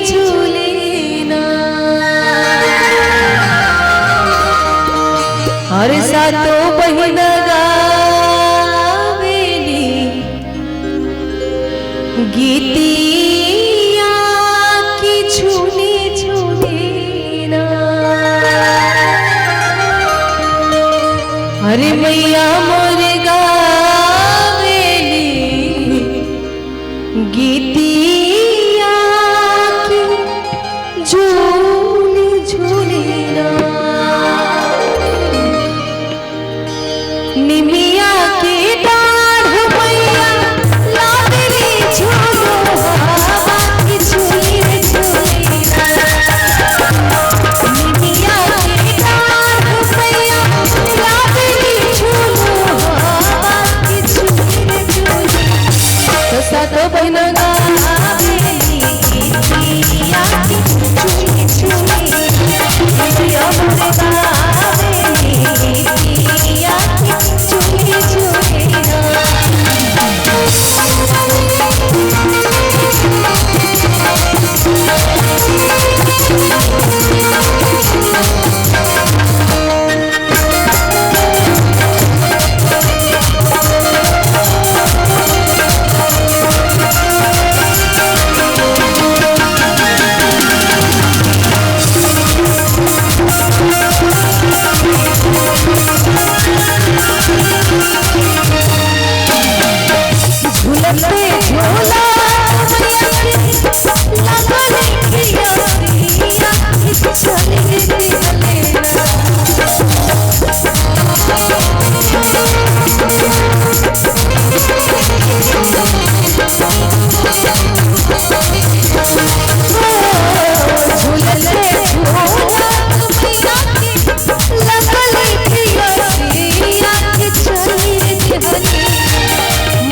झूलेना और सातों बहिन गावेली गीतिया की झूली झूलेना। अरे मैया मोर गावेली गीतिया की झूली झूलेना। निमिया की डाढ़ मैया लावेली झूलो हवा की झूली झूलेना। निमिया की डाढ़ मैया लावेली झूलो हवा की झूली झूलेना। तो सातों बहिन गावेली गीतिया की झूली झूलेना। निमिया मोर गावेली गीतिया की झूली झूलेना। झूलते झूला लगले पिया पिया चले दिलेना। झूलते झूला लगले पिया पिया चले दिलेना।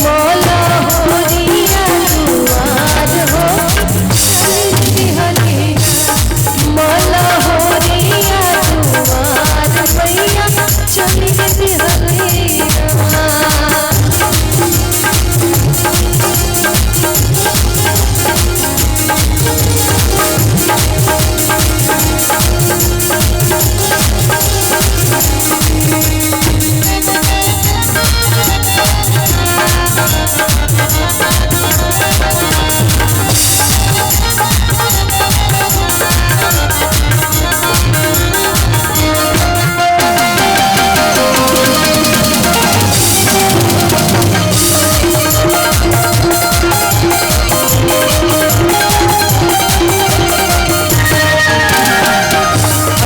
मौला होरिया दुआर हो चली हलेना। मौला होरिया दुआर मैया चली हलेना।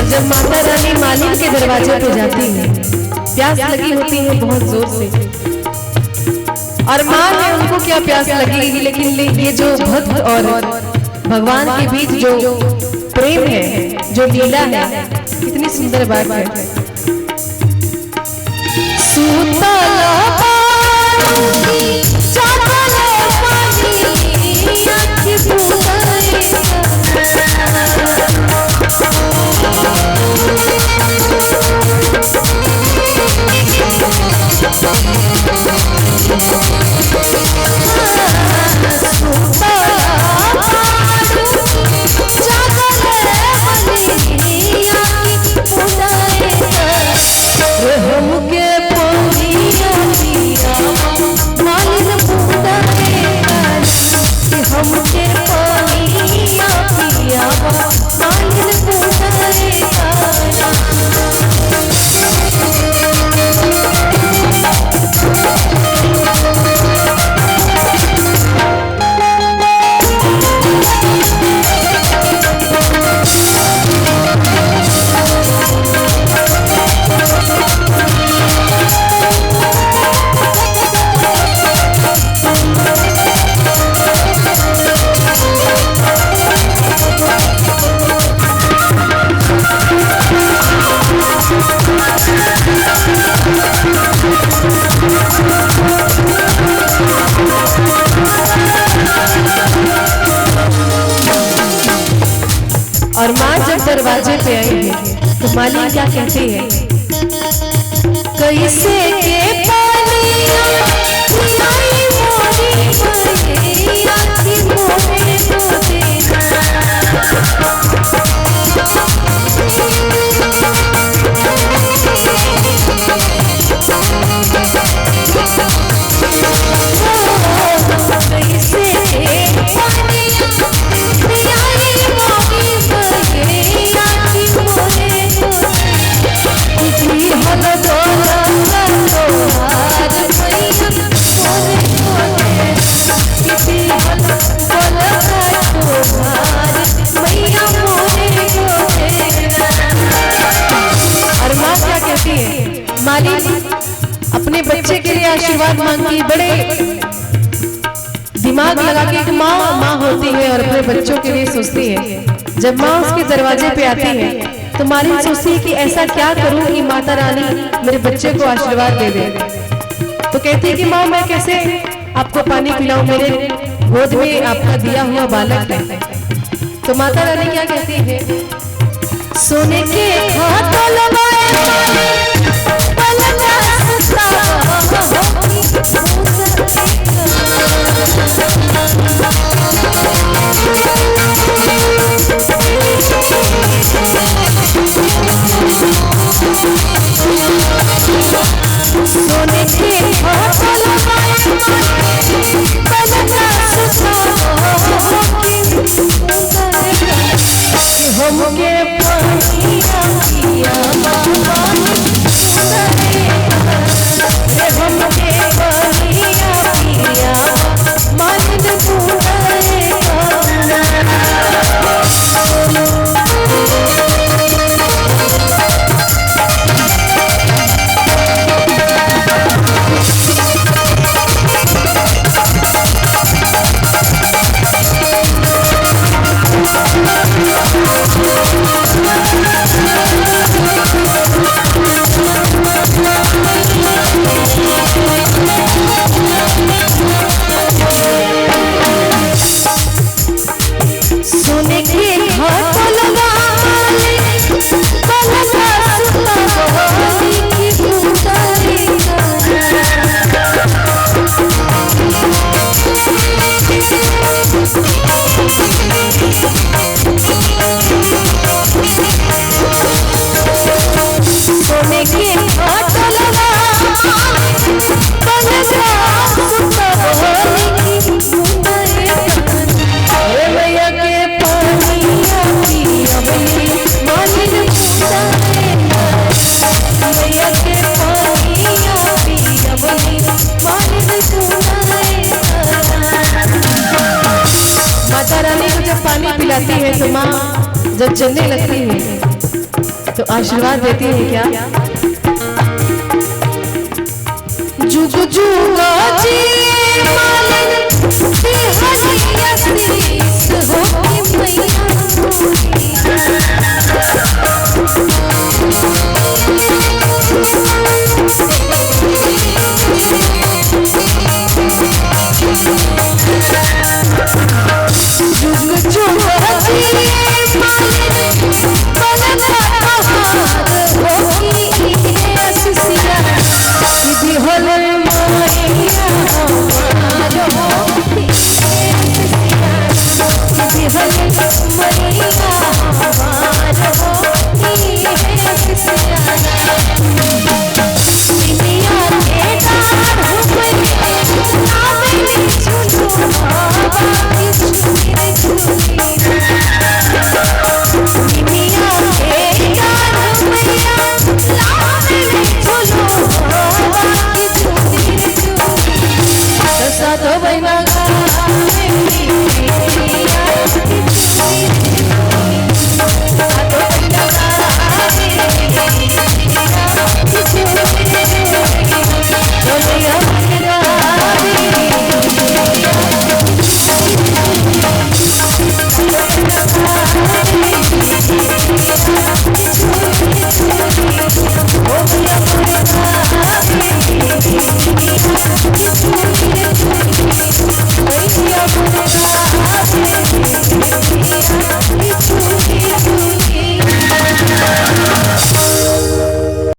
जब माता रानी मालिक के दरवाजे पे जाती है, प्यास लगी होती है बहुत जोर से, और माँ ने उनको क्या प्यास लगेगी, लेकिन ये जो भक्त और भगवान के बीच जो प्रेम है, जो लीला है, कितनी सुंदर बात है। सूतला पानी चावल पानी आँखी और माँ जब दरवाजे पे आई है तो मालिक क्या कहती है, कैसे के पानिया पियाई मोरी मैया की मोरे तो देना। आशीर्वाद मांगती, बड़े दिमाग लगा के एक माँ होती है और अपने बच्चों के लिए सोचती है। जब माँ उसके दरवाजे पे आती है तो मालिन सोचती है कि ऐसा क्या करूं कि माता रानी मेरे बच्चे को आशीर्वाद दे दे। तो कहती है कि माँ मैं कैसे आपको पानी पिलाऊं, मेरे गोद में आपका दिया हुआ बालक है। तो माता रानी क्या कहती है, सोने के हाथों लगाए सोने के हाथों लगाए हमके पानिया पिया हमके पानिया पिया मालिन सोने के हाथों लगा सोने के हाथों लगा माता रानी को जब पानी पिलाती है तो माँ जब चलने लगती है तो आशीर्वाद देती है क्या, जुग जुगा जी मालिन हरिया शीस हो कि मैया Maria